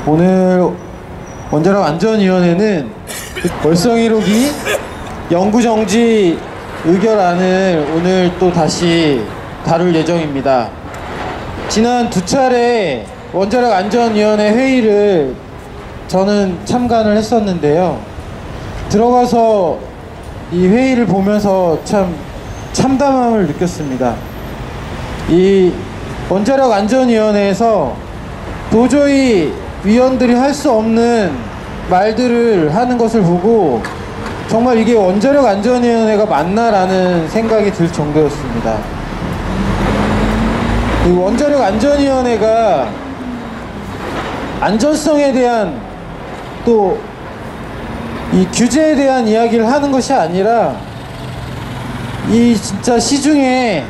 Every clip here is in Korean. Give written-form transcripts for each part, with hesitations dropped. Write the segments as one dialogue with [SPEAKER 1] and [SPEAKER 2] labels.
[SPEAKER 1] 오늘 원자력 안전위원회는 월성 1호기 영구정지 의결안을 오늘 또 다시 다룰 예정입니다. 지난 두 차례 원자력 안전위원회 회의를 저는 참관을 했었는데요. 들어가서 이 회의를 보면서 참 참담함을 느꼈습니다. 이 원자력 안전위원회에서 도저히 위원들이 할 수 없는 말들을 하는 것을 보고 정말 이게 원자력 안전위원회가 맞나라는 생각이 들 정도였습니다. 이 원자력 안전위원회가 안전성에 대한 또 이 규제에 대한 이야기를 하는 것이 아니라 이 진짜 시중에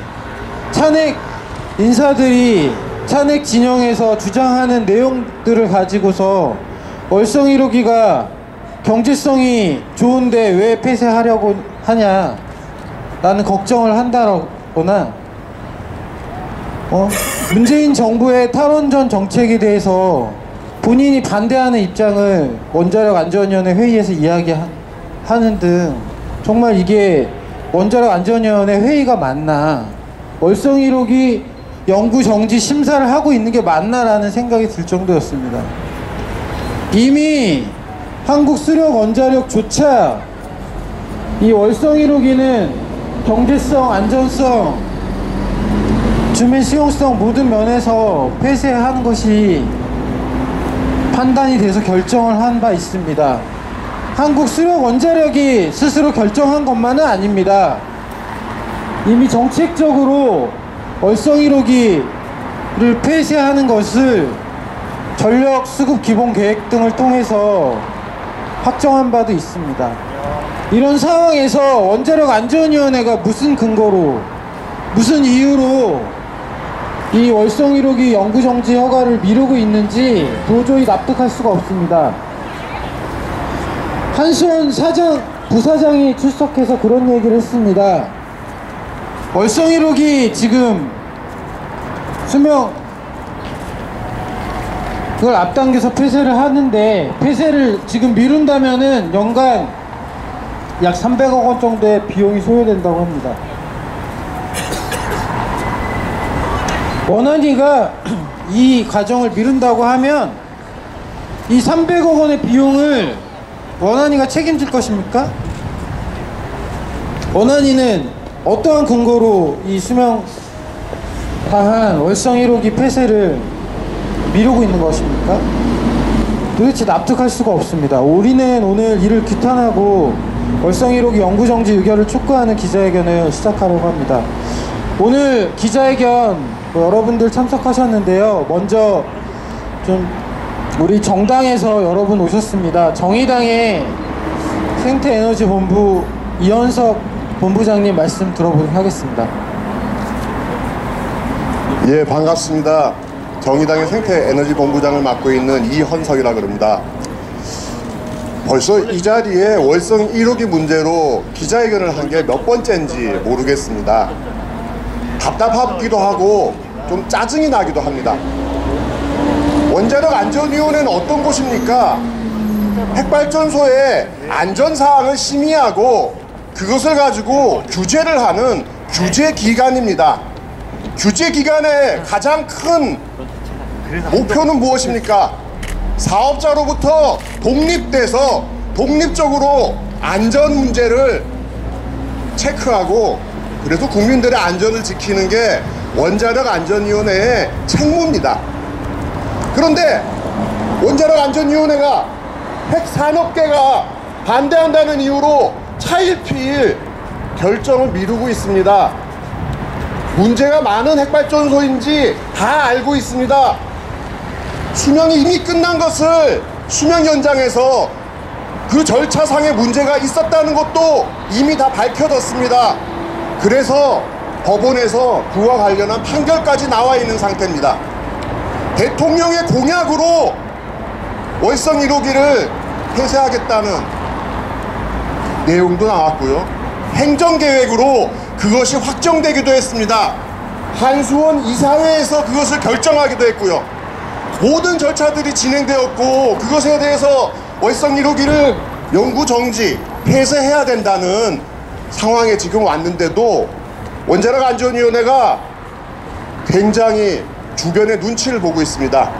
[SPEAKER 1] 탄핵 인사들이 탄핵 진영에서 주장하는 내용들을 가지고서 월성 1호기가 경제성이 좋은데 왜 폐쇄하려고 하냐 라는 걱정을 한다거나 문재인 정부의 탈원전 정책에 대해서 본인이 반대하는 입장을 원자력 안전위원회 회의에서 이야기하는 등 정말 이게 원자력 안전위원회 회의가 맞나, 월성 1호기 영구 정지 심사를 하고 있는 게 맞나라는 생각이 들 정도였습니다. 이미 한국 수력 원자력조차 이 월성 1호기는 경제성, 안전성, 주민 수용성 모든 면에서 폐쇄하는 것이 판단이 돼서 결정을 한 바 있습니다. 한국 수력 원자력이 스스로 결정한 것만은 아닙니다. 이미 정책적으로 월성 1호기를 폐쇄하는 것을 전력 수급 기본 계획 등을 통해서 확정한 바도 있습니다. 이런 상황에서 원자력 안전위원회가 무슨 근거로, 무슨 이유로 이 월성 1호기 영구정지 허가를 미루고 있는지 도저히 납득할 수가 없습니다. 한수원 부사장이 출석해서 그런 얘기를 했습니다. 월성 1호기 지금 수명 그걸 앞당겨서 폐쇄를 하는데, 폐쇄를 지금 미룬다면은 연간 약 300억 원 정도의 비용이 소요된다고 합니다. 원안위가 이 과정을 미룬다고 하면 이 300억 원의 비용을 원안위가 책임질 것입니까? 원안위는 어떠한 근거로 이 수명 다한 월성 1호기 폐쇄를 미루고 있는 것입니까? 도대체 납득할 수가 없습니다. 우리는 오늘 이를 규탄하고 월성 1호기 영구정지 의결을 촉구하는 기자회견을 시작하려고 합니다. 오늘 기자회견 여러분들 참석하셨는데요. 먼저 좀 우리 정당에서 여러분 오셨습니다. 정의당의 생태에너지본부 이현석 본부장님 말씀 들어보도록 하겠습니다.
[SPEAKER 2] 예, 반갑습니다. 정의당의 생태에너지본부장을 맡고 있는 이현석이라 그럽니다. 벌써 이 자리에 월성 1호기 문제로 기자회견을 한 게 몇 번째인지 모르겠습니다. 답답하기도 하고 좀 짜증이 나기도 합니다. 원자력 안전위원회는 어떤 곳입니까? 핵발전소의 안전사항을 심의하고 그것을 가지고 규제를 하는 규제기관입니다. 규제기관의 가장 큰 목표는 무엇입니까? 사업자로부터 독립돼서 독립적으로 안전 문제를 체크하고 그래서 국민들의 안전을 지키는 게 원자력 안전위원회의 책무입니다. 그런데 원자력 안전위원회가 핵산업계가 반대한다는 이유로 차일피일 결정을 미루고 있습니다. 문제가 많은 핵발전소인지 다 알고 있습니다. 수명이 이미 끝난 것을 수명 연장해서 그 절차상의 문제가 있었다는 것도 이미 다 밝혀졌습니다. 그래서 법원에서 그와 관련한 판결까지 나와 있는 상태입니다. 대통령의 공약으로 월성 1호기를 폐쇄하겠다는 내용도 나왔고요. 행정계획으로 그것이 확정되기도 했습니다. 한수원 이사회에서 그것을 결정하기도 했고요. 모든 절차들이 진행되었고 그것에 대해서 월성 1호기를 연구 정지, 폐쇄해야 된다는 상황에 지금 왔는데도 원자력 안전위원회가 굉장히 주변의 눈치를 보고 있습니다.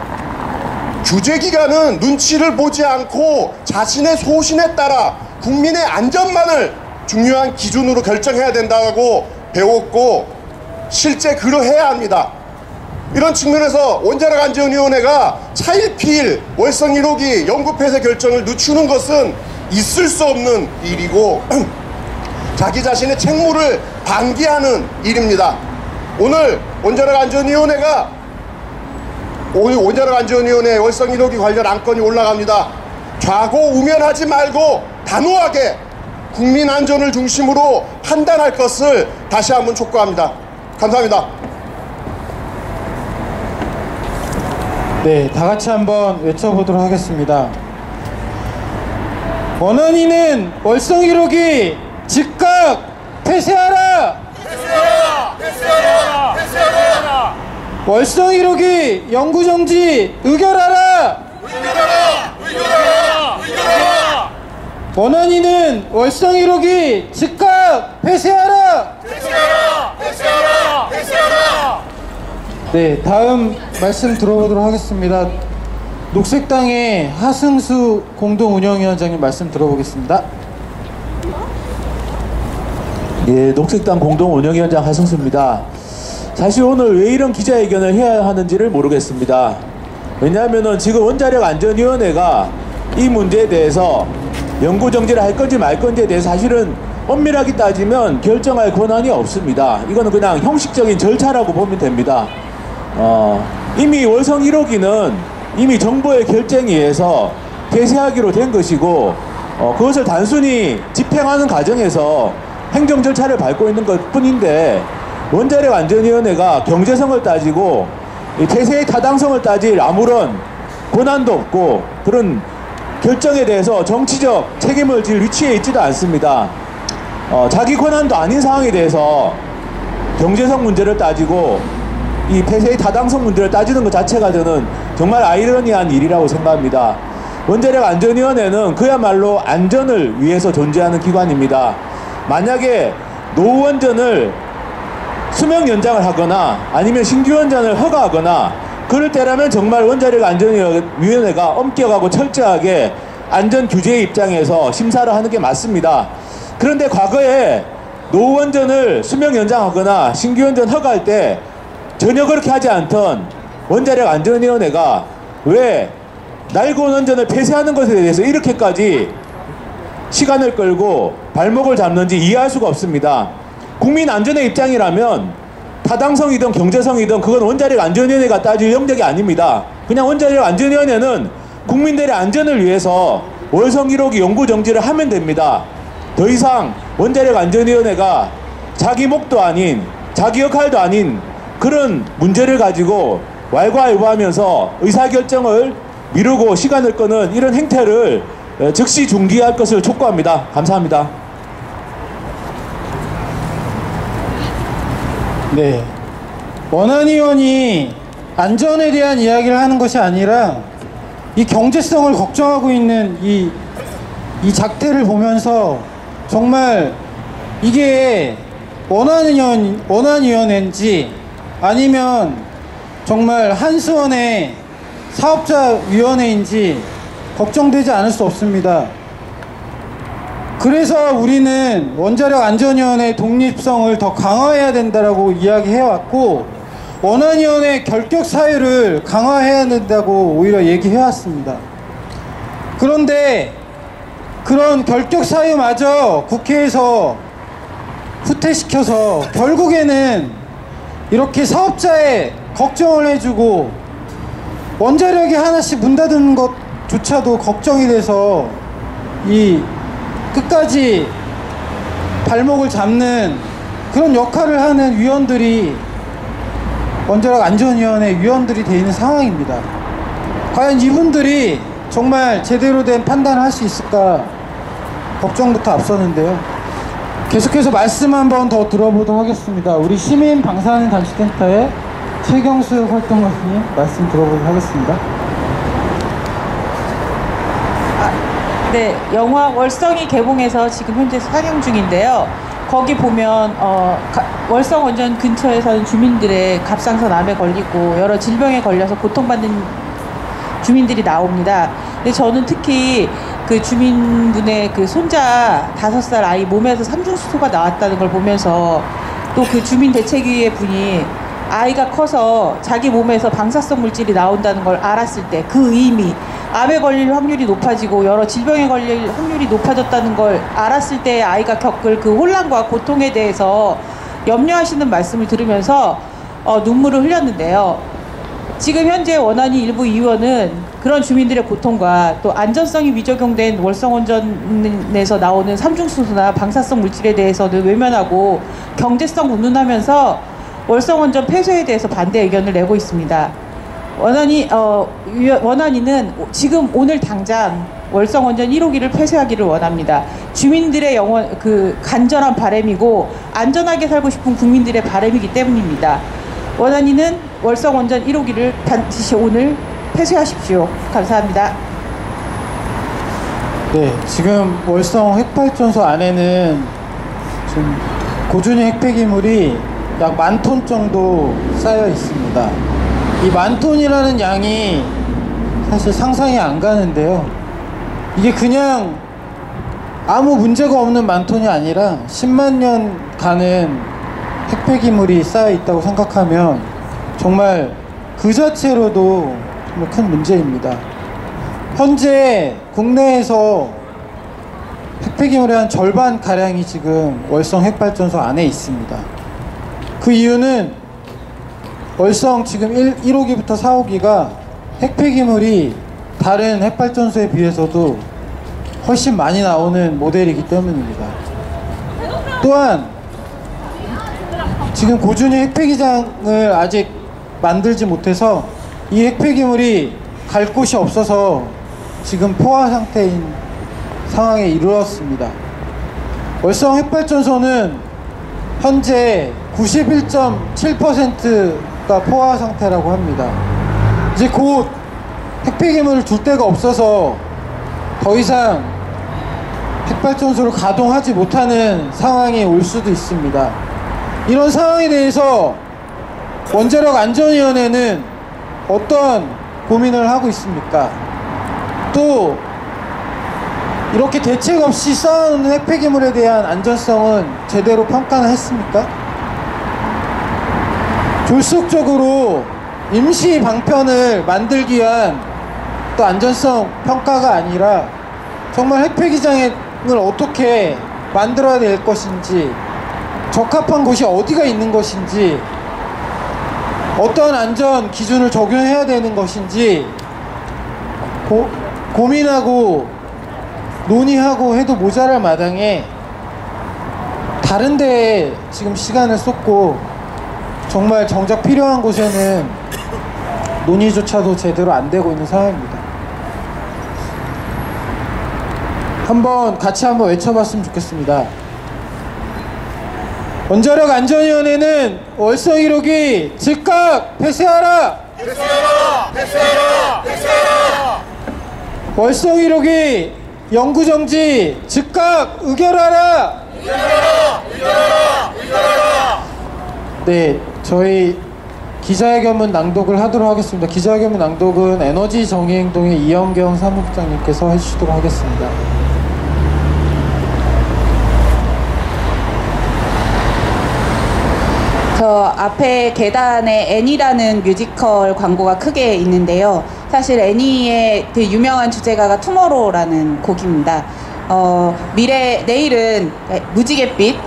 [SPEAKER 2] 규제기관은 눈치를 보지 않고 자신의 소신에 따라 국민의 안전만을 중요한 기준으로 결정해야 된다고 배웠고 실제 그러해야 합니다. 이런 측면에서 원자력 안전위원회가 차일피일 월성 1호기 연구 폐쇄 결정을 늦추는 것은 있을 수 없는 일이고 자기 자신의 책무를 방기하는 일입니다. 오늘 원자력 안전위원회 월성 1호기 관련 안건이 올라갑니다. 좌고우면하지 말고 단호하게 국민 안전을 중심으로 판단할 것을 다시 한번 촉구합니다. 감사합니다.
[SPEAKER 1] 네, 다 같이 한번 외쳐보도록 하겠습니다. 원안위는 월성 1호기 즉각 폐쇄하라!
[SPEAKER 3] 폐쇄하라! 폐쇄하라! 폐쇄하라!
[SPEAKER 1] 월성 1호기 연구정지 의결하라!
[SPEAKER 3] 의결하라! 의결하라! 의결하라!
[SPEAKER 1] 원안위는 월성 1호기 즉각 폐쇄하라!
[SPEAKER 3] 폐쇄하라! 폐쇄하라! 폐쇄하라!
[SPEAKER 1] 네, 다음 말씀 들어보도록 하겠습니다. 녹색당의 하승수 공동운영위원장님 말씀 들어보겠습니다.
[SPEAKER 4] 예, 녹색당 공동운영위원장 하승수입니다. 사실 오늘 왜 이런 기자회견을 해야 하는지를 모르겠습니다. 왜냐하면은 지금 원자력 안전위원회가 이 문제에 대해서 연구정지를 할 건지 말 건지에 대해서 사실은 엄밀하게 따지면 결정할 권한이 없습니다. 이거는 그냥 형식적인 절차라고 보면 됩니다. 이미 월성 1호기는 이미 정부의 결정에 의해서 폐쇄하기로 된 것이고 그것을 단순히 집행하는 과정에서 행정 절차를 밟고 있는 것 뿐인데 원자력 안전위원회가 경제성을 따지고 이 폐쇄의 타당성을 따질 아무런 권한도 없고 그런 결정에 대해서 정치적 책임을 질 위치에 있지도 않습니다. 자기 권한도 아닌 상황에 대해서 경제성 문제를 따지고 이 폐쇄의 타당성 문제를 따지는 것 자체가 저는 정말 아이러니한 일이라고 생각합니다. 원자력 안전위원회는 그야말로 안전을 위해서 존재하는 기관입니다. 만약에 노원전을 수명 연장을 하거나 아니면 신규 원전을 허가하거나 그럴 때라면 정말 원자력 안전위원회가 엄격하고 철저하게 안전 규제의 입장에서 심사를 하는 게 맞습니다. 그런데 과거에 노원전을 수명 연장하거나 신규 원전 허가할 때 전혀 그렇게 하지 않던 원자력 안전위원회가 왜 낡은 원전을 폐쇄하는 것에 대해서 이렇게까지 시간을 끌고 발목을 잡는지 이해할 수가 없습니다. 국민 안전의 입장이라면 타당성이든 경제성이든 그건 원자력 안전위원회가 따질 영역이 아닙니다. 그냥 원자력 안전위원회는 국민들의 안전을 위해서 월성 1호기 연구 정지를 하면 됩니다. 더 이상 원자력 안전위원회가 자기 목도 아닌 자기 역할도 아닌 그런 문제를 가지고 왈가왈부하면서 의사결정을 미루고 시간을 끄는 이런 행태를 즉시 중지할 것을 촉구합니다. 감사합니다.
[SPEAKER 1] 네, 원안위원이 안전에 대한 이야기를 하는 것이 아니라 이 경제성을 걱정하고 있는 이 작태를 보면서 정말 이게 원안위원회인지 아니면 정말 한수원의 사업자위원회인지 걱정되지 않을 수 없습니다. 그래서 우리는 원자력 안전위원회의 독립성을 더 강화해야 된다고 이야기해왔고 원안위원회 결격 사유를 강화해야 된다고 오히려 얘기해왔습니다. 그런데 그런 결격 사유마저 국회에서 후퇴시켜서 결국에는 이렇게 사업자의 걱정을 해주고 원자력이 하나씩 문 닫는 것조차도 걱정이 돼서 이 끝까지 발목을 잡는 그런 역할을 하는 위원들이 원자력 안전위원회 위원들이 되어 있는 상황입니다. 과연 이분들이 정말 제대로 된 판단을 할 수 있을까 걱정부터 앞서는데요. 계속해서 말씀 한번 더 들어보도록 하겠습니다. 우리 시민 방사능 감시센터의 최경수 활동가님 말씀 들어보도록 하겠습니다.
[SPEAKER 5] 네, 영화 월성이 개봉해서 지금 현재 상영 중인데요. 거기 보면 월성 원전 근처에 사는 주민들의 갑상선 암에 걸리고 여러 질병에 걸려서 고통받는 주민들이 나옵니다. 근데 저는 특히 그 주민분의 그 손자 5살 아이 몸에서 삼중수소가 나왔다는 걸 보면서 또 그 주민대책위의 분이 아이가 커서 자기 몸에서 방사성 물질이 나온다는 걸 알았을 때 그 의미, 암에 걸릴 확률이 높아지고 여러 질병에 걸릴 확률이 높아졌다는 걸 알았을 때 아이가 겪을 그 혼란과 고통에 대해서 염려하시는 말씀을 들으면서 눈물을 흘렸는데요. 지금 현재 원안위 일부 의원은 그런 주민들의 고통과 또 안전성이 미적용된 월성원전에서 나오는 삼중수소나 방사성 물질에 대해서는 외면하고 경제성 운운하면서 월성원전 폐쇄에 대해서 반대 의견을 내고 있습니다. 원안위는 지금 오늘 당장 월성원전 1호기를 폐쇄하기를 원합니다. 주민들의 간절한 바람이고 안전하게 살고 싶은 국민들의 바람이기 때문입니다. 원안위는 월성원전 1호기를 반드시 오늘 폐쇄하십시오. 감사합니다.
[SPEAKER 1] 네, 지금 월성 핵발전소 안에는 지금 고준위 핵폐기물이 약 10,000톤 정도 쌓여 있습니다. 이 10,000톤이라는 양이 사실 상상이 안 가는데요. 이게 그냥 아무 문제가 없는 10,000톤이 아니라 10만 년 가는 핵폐기물이 쌓여 있다고 생각하면 정말 그 자체로도 정말 큰 문제입니다. 현재 국내에서 핵폐기물의 한 절반가량이 지금 월성 핵발전소 안에 있습니다. 그 이유는 월성 지금 1호기부터 4호기가 핵폐기물이 다른 핵발전소에 비해서도 훨씬 많이 나오는 모델이기 때문입니다. 또한 지금 고준위 핵폐기장을 아직 만들지 못해서 이 핵폐기물이 갈 곳이 없어서 지금 포화 상태인 상황에 이르렀습니다. 월성 핵발전소는 현재 91.7%가 포화 상태라고 합니다. 이제 곧 핵폐기물을 둘 데가 없어서 더 이상 핵발전소를 가동하지 못하는 상황이 올 수도 있습니다. 이런 상황에 대해서 원자력안전위원회는 어떤 고민을 하고 있습니까? 또 이렇게 대책 없이 쌓아놓는 핵폐기물에 대한 안전성은 제대로 평가는 했습니까? 졸속적으로 임시 방편을 만들기 위한 또 안전성 평가가 아니라 정말 핵폐기장을 어떻게 만들어야 될 것인지, 적합한 곳이 어디가 있는 것인지, 어떤 안전 기준을 적용해야 되는 것인지 고민하고 논의하고 해도 모자랄 마당에 다른 데에 지금 시간을 쏟고 정말 정작 필요한 곳에는 논의조차도 제대로 안 되고 있는 상황입니다. 같이 한번 외쳐봤으면 좋겠습니다. 원자력안전위원회는 월성 1호기 즉각 폐쇄하라!
[SPEAKER 3] 폐쇄하라! 폐쇄하라! 폐쇄하라!
[SPEAKER 1] 월성 1호기 영구정지 즉각 의결하라!
[SPEAKER 3] 의결하라! 의결하라! 의결하라!
[SPEAKER 1] 네, 저희 기자회견문 낭독을 하도록 하겠습니다. 기자회견문 낭독은 에너지정의행동의 이영경 사무국장님께서 해주시도록 하겠습니다.
[SPEAKER 5] 저 앞에 계단에 애니라는 뮤지컬 광고가 크게 있는데요. 사실 애니의 되게 유명한 주제가가 투모로우라는 곡입니다. 내일은 무지갯빛,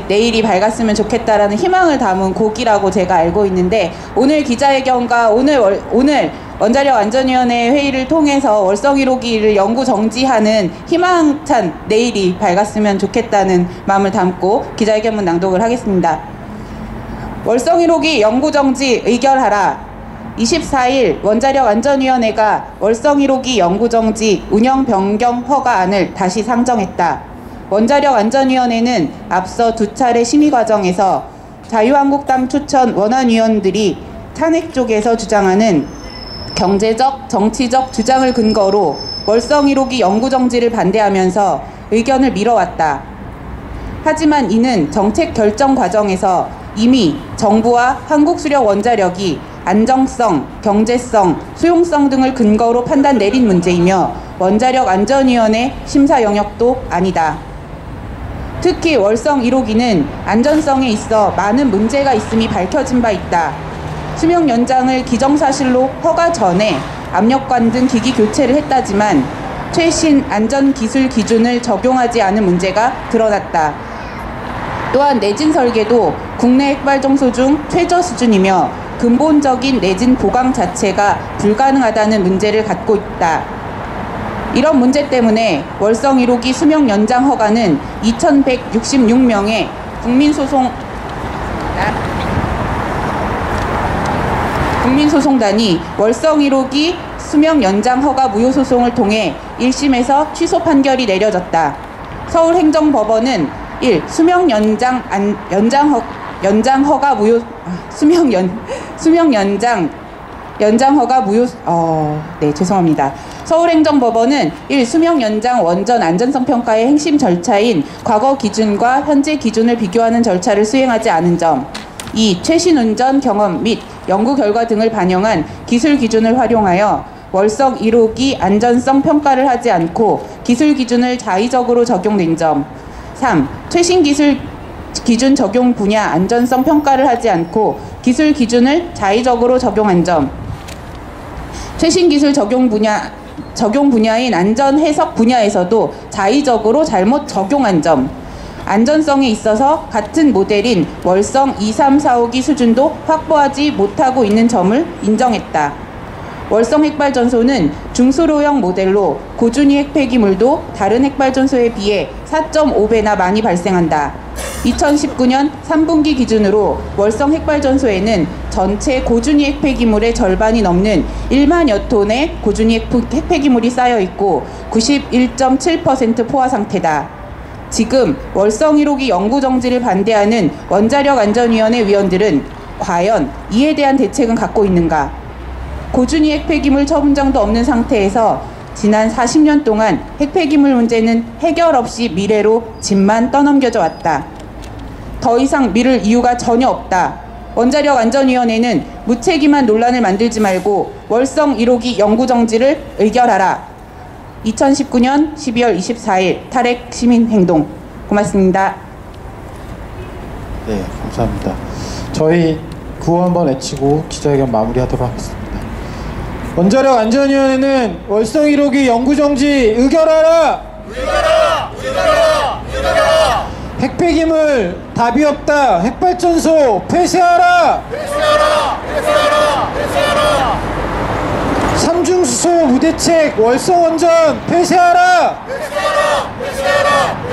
[SPEAKER 5] 내일이 밝았으면 좋겠다라는 희망을 담은 곡이라고 제가 알고 있는데, 오늘 기자회견과 오늘 원자력안전위원회 회의를 통해서 월성 1호기를 영구 정지하는 희망찬 내일이 밝았으면 좋겠다는 마음을 담고 기자회견문 낭독을 하겠습니다. 월성 1호기 영구정지 의결하라. 24일 원자력안전위원회가 월성 1호기 영구정지 운영 변경 허가안을 다시 상정했다. 원자력안전위원회는 앞서 2차례 심의 과정에서 자유한국당 추천 원안위원들이
[SPEAKER 6] 탄핵 쪽에서 주장하는 경제적, 정치적 주장을 근거로 월성 1호기 영구 정지를 반대하면서 의견을 밀어왔다. 하지만 이는 정책 결정 과정에서 이미 정부와 한국수력원자력이 안정성, 경제성, 수용성 등을 근거로 판단 내린 문제이며 원자력 안전위원회 심사 영역도 아니다. 특히 월성 1호기는 안전성에 있어 많은 문제가 있음이 밝혀진 바 있다. 수명 연장을 기정사실로 허가 전에 압력관 등 기기 교체를 했다지만 최신 안전기술 기준을 적용하지 않은 문제가 드러났다. 또한 내진 설계도 국내 핵발전소 중 최저 수준이며 근본적인 내진 보강 자체가 불가능하다는 문제를 갖고 있다. 이런 문제 때문에 월성 1호기 수명 연장 허가는 2,166명의 국민소송단이 월성 1호기 수명 연장 허가 무효 소송을 통해 1심에서 취소 판결이 내려졌다. 서울행정법원은 1. 수명 연장 허가 무효 죄송합니다. 서울행정법원은 1. 수명 연장 원전 안전성 평가의 핵심 절차인 과거 기준과 현재 기준을 비교하는 절차를 수행하지 않은 점. 2. 최신 운전 경험 및 연구 결과 등을 반영한 기술 기준을 활용하여 월성 1호기 안전성 평가를 하지 않고 기술 기준을 자의적으로 적용된 점. 3. 최신 기술 기준 적용 분야 안전성 평가를 하지 않고 기술 기준을 자의적으로 적용한 점. 최신 기술 적용 분야인 안전 해석 분야에서도 자의적으로 잘못 적용한 점. 안전성에 있어서 같은 모델인 월성 2, 3, 4, 5기 수준도 확보하지 못하고 있는 점을 인정했다. 월성 핵발전소는 중수로형 모델로 고준위 핵폐기물도 다른 핵발전소에 비해 4.5배나 많이 발생한다. 2019년 3분기 기준으로 월성 핵발전소에는 전체 고준위 핵폐기물의 절반이 넘는 1만여 톤의 고준위 핵폐기물이 쌓여있고 91.7% 포화 상태다. 지금 월성 1호기 영구정지를 반대하는 원자력안전위원회 위원들은 과연 이에 대한 대책은 갖고 있는가? 고준위 핵폐기물 처분장도 없는 상태에서 지난 40년 동안 핵폐기물 문제는 해결 없이 미래로 짐만 떠넘겨져 왔다. 더 이상 미룰 이유가 전혀 없다. 원자력안전위원회는 무책임한 논란을 만들지 말고 월성 1호기 영구정지를 의결하라. 2019년 12월 24일 탈핵 시민행동. 고맙습니다.
[SPEAKER 1] 네, 감사합니다. 저희 구호 한번 외치고 기자회견 마무리하도록 하겠습니다. 원자력안전위원회는 월성 1호기 영구정지 의결하라!
[SPEAKER 3] 의결하라! 의결하라! 의결하라!
[SPEAKER 1] 핵폐기물 답이 없다! 핵발전소 폐쇄하라!
[SPEAKER 3] 폐쇄하라! 폐쇄하라! 폐쇄하라!
[SPEAKER 1] 삼중수소 무대책 월성원전 폐쇄하라!
[SPEAKER 3] 폐쇄하라! 폐쇄하라!